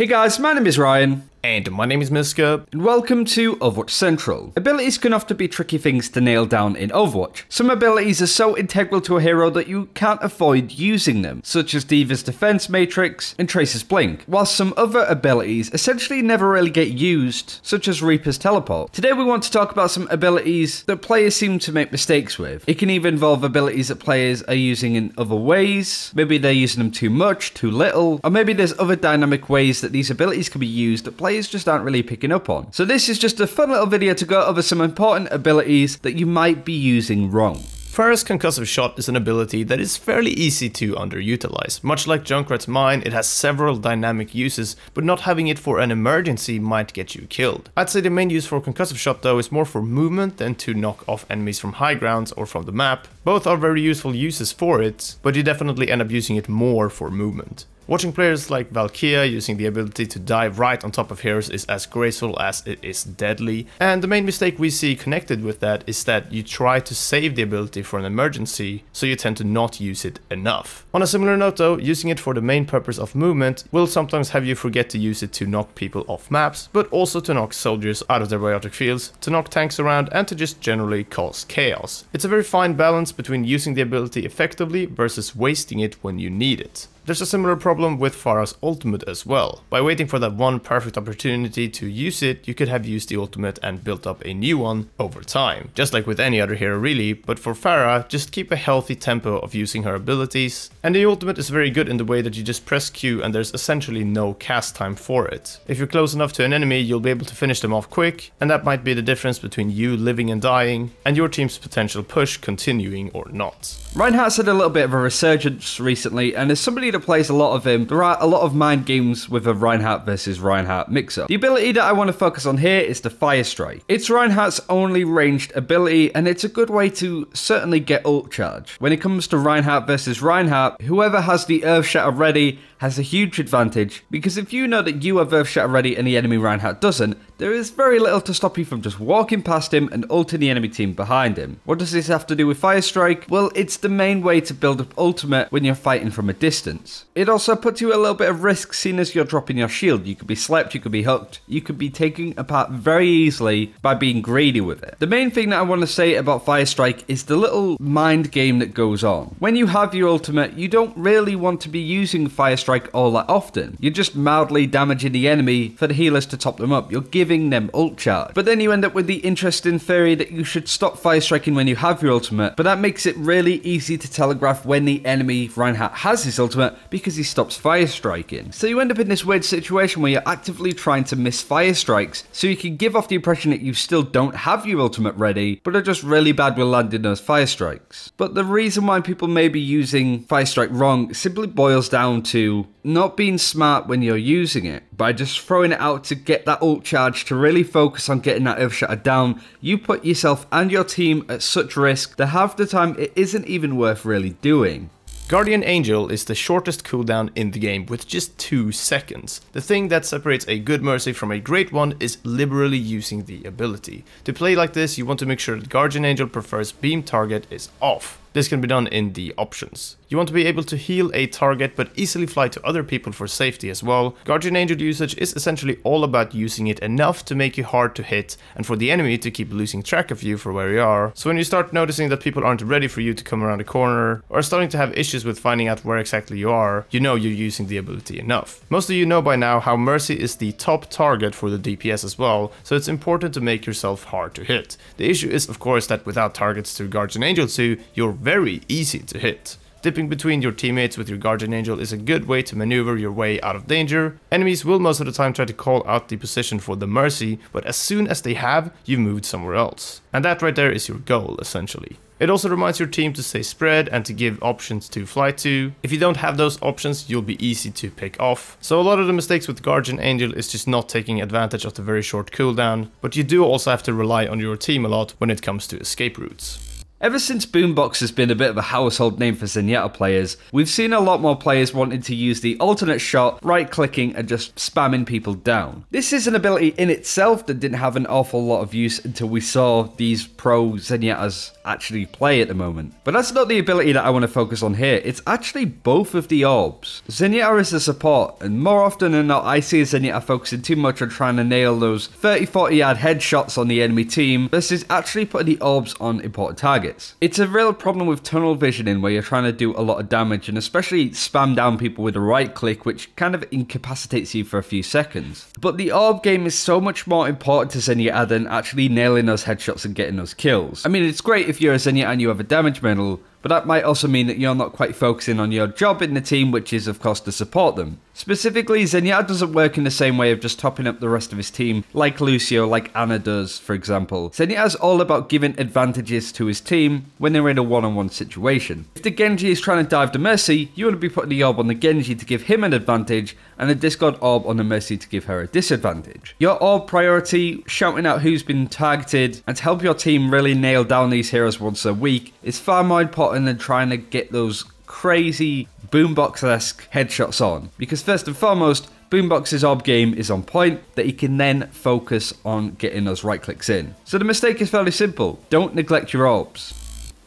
Hey guys, my name is Ryan. And my name is Miska. And welcome to Overwatch Central. Abilities can often be tricky things to nail down in Overwatch. Some abilities are so integral to a hero that you can't avoid using them, such as D.Va's Defense Matrix and Tracer's Blink, whilst some other abilities essentially never really get used, such as Reaper's Teleport. Today we want to talk about some abilities that players seem to make mistakes with. It can even involve abilities that players are using in other ways, maybe they're using them too much, too little, or maybe there's other dynamic ways that these abilities can be used that players just aren't really picking up on. So this is just a fun little video to go over some important abilities that you might be using wrong. Pharah's Concussive Shot is an ability that is fairly easy to underutilize. Much like Junkrat's Mine, it has several dynamic uses, but not having it for an emergency might get you killed. I'd say the main use for Concussive Shot though is more for movement than to knock off enemies from high grounds or from the map. Both are very useful uses for it, but you definitely end up using it more for movement. Watching players like Valkyria using the ability to dive right on top of heroes is as graceful as it is deadly, and the main mistake we see connected with that is that you try to save the ability for an emergency, so you tend to not use it enough. On a similar note though, using it for the main purpose of movement will sometimes have you forget to use it to knock people off maps, but also to knock soldiers out of their biotic fields, to knock tanks around, and to just generally cause chaos. It's a very fine balance between using the ability effectively versus wasting it when you need it. There's a similar problem with Pharah's ultimate as well. By waiting for that one perfect opportunity to use it, you could have used the ultimate and built up a new one over time. Just like with any other hero really, but for Pharah, just keep a healthy tempo of using her abilities. And the ultimate is very good in the way that you just press Q and there's essentially no cast time for it. If you're close enough to an enemy, you'll be able to finish them off quick, and that might be the difference between you living and dying, and your team's potential push continuing or not. Reinhardt's had a little bit of a resurgence recently, and as somebody that plays a lot of him, there are a lot of mind games with a Reinhardt versus Reinhardt mix-up. The ability that I want to focus on here is the Fire Strike. It's Reinhardt's only ranged ability, and it's a good way to certainly get ult charge. When it comes to Reinhardt versus Reinhardt, whoever has the Earth Shatter ready has a huge advantage, because if you know that you have Earth Shatter ready and the enemy Reinhardt doesn't, there is very little to stop you from just walking past him and ulting the enemy team behind him. What does this have to do with Fire Strike? Well, it's the main way to build up ultimate when you're fighting from a distance. It also puts you at a little bit of risk, seeing as you're dropping your shield. You could be slept, you could be hooked, you could be taken apart very easily by being greedy with it. The main thing that I want to say about Fire Strike is the little mind game that goes on. When you have your ultimate, you don't really want to be using Fire Strike all that often. You're just mildly damaging the enemy for the healers to top them up. You're giving them ult charge. But then you end up with the interesting theory that you should stop Fire Striking when you have your ultimate, but that makes it really easy to telegraph when the enemy Reinhardt has his ultimate because he stops Fire Striking. So you end up in this weird situation where you're actively trying to miss Fire Strikes, so you can give off the impression that you still don't have your ultimate ready, but are just really bad with landing those Fire Strikes. But the reason why people may be using Fire Strike wrong simply boils down to not being smart when you're using it. By just throwing it out to get that ult charge, to really focus on getting that Earth Shatter down, you put yourself and your team at such risk that half the time it isn't even worth really doing. Guardian Angel is the shortest cooldown in the game with just 2 seconds. The thing that separates a good Mercy from a great one is liberally using the ability. To play like this, you want to make sure that Guardian Angel prefers beam target is off. This can be done in the options. You want to be able to heal a target but easily fly to other people for safety as well. Guardian Angel usage is essentially all about using it enough to make you hard to hit and for the enemy to keep losing track of you for where you are. So when you start noticing that people aren't ready for you to come around the corner or are starting to have issues with finding out where exactly you are, you know you're using the ability enough. Most of you know by now how Mercy is the top target for the DPS as well, so it's important to make yourself hard to hit. The issue is of course that without targets to Guardian Angel 2, you're very easy to hit. Dipping between your teammates with your Guardian Angel is a good way to maneuver your way out of danger. Enemies will most of the time try to call out the position for the Mercy, but as soon as they have, you've moved somewhere else. And that right there is your goal, essentially. It also reminds your team to stay spread and to give options to fly to. If you don't have those options, you'll be easy to pick off. So a lot of the mistakes with Guardian Angel is just not taking advantage of the very short cooldown, but you do also have to rely on your team a lot when it comes to escape routes. Ever since Boombox has been a bit of a household name for Zenyatta players, we've seen a lot more players wanting to use the alternate shot, right-clicking and just spamming people down. This is an ability in itself that didn't have an awful lot of use until we saw these pro Zenyatas actually play at the moment. But that's not the ability that I want to focus on here, it's actually both of the orbs. Zenyatta is the support, and more often than not I see a Zenyatta focusing too much on trying to nail those 30-40 yard headshots on the enemy team versus actually putting the orbs on important targets. It's a real problem with tunnel visioning where you're trying to do a lot of damage and especially spam down people with a right click, which kind of incapacitates you for a few seconds. But the orb game is so much more important to Zenyatta than actually nailing those headshots and getting those kills. I mean, it's great if you're a Zenyatta and you have a damage medal, but that might also mean that you're not quite focusing on your job in the team, which is of course to support them. Specifically, Zenyatta doesn't work in the same way of just topping up the rest of his team like Lucio, like Ana does, for example. Zenyatta's all about giving advantages to his team when they're in a one-on-one situation. If the Genji is trying to dive the Mercy, you want to be putting the orb on the Genji to give him an advantage, and a Discord orb on the Mercy to give her a disadvantage. Your orb priority, shouting out who's been targeted, and to help your team really nail down these heroes once a week is far more important than trying to get those crazy Boombox-esque headshots on, because first and foremost, Boombox's orb game is on point that he can then focus on getting those right clicks in. So the mistake is fairly simple, don't neglect your orbs.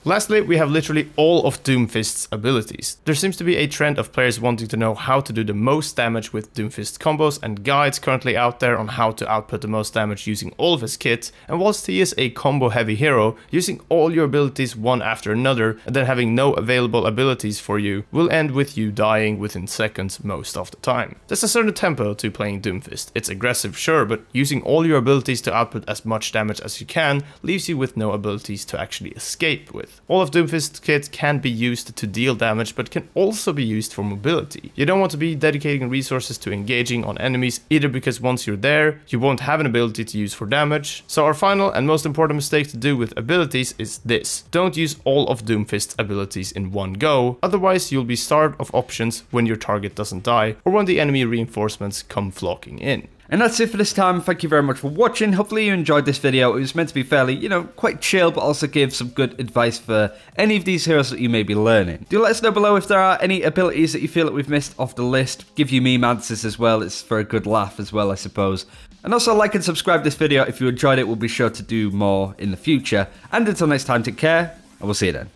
Lastly, we have literally all of Doomfist's abilities. There seems to be a trend of players wanting to know how to do the most damage with Doomfist combos, and guides currently out there on how to output the most damage using all of his kits, and whilst he is a combo heavy hero, using all your abilities one after another and then having no available abilities for you will end with you dying within seconds most of the time. There's a certain tempo to playing Doomfist. It's aggressive, sure, but using all your abilities to output as much damage as you can leaves you with no abilities to actually escape with. All of Doomfist's kits can be used to deal damage, but can also be used for mobility. You don't want to be dedicating resources to engaging on enemies, either because once you're there, you won't have an ability to use for damage. So our final and most important mistake to do with abilities is this. Don't use all of Doomfist's abilities in one go, otherwise you'll be starved of options when your target doesn't die, or when the enemy reinforcements come flocking in. And that's it for this time. Thank you very much for watching. Hopefully you enjoyed this video. It was meant to be fairly, quite chill, but also give some good advice for any of these heroes that you may be learning. Do let us know below if there are any abilities that you feel that we've missed off the list. Give you meme answers as well. It's for a good laugh as well, I suppose. And also like and subscribe this video if you enjoyed it. We'll be sure to do more in the future. And until next time, take care, and we'll see you then.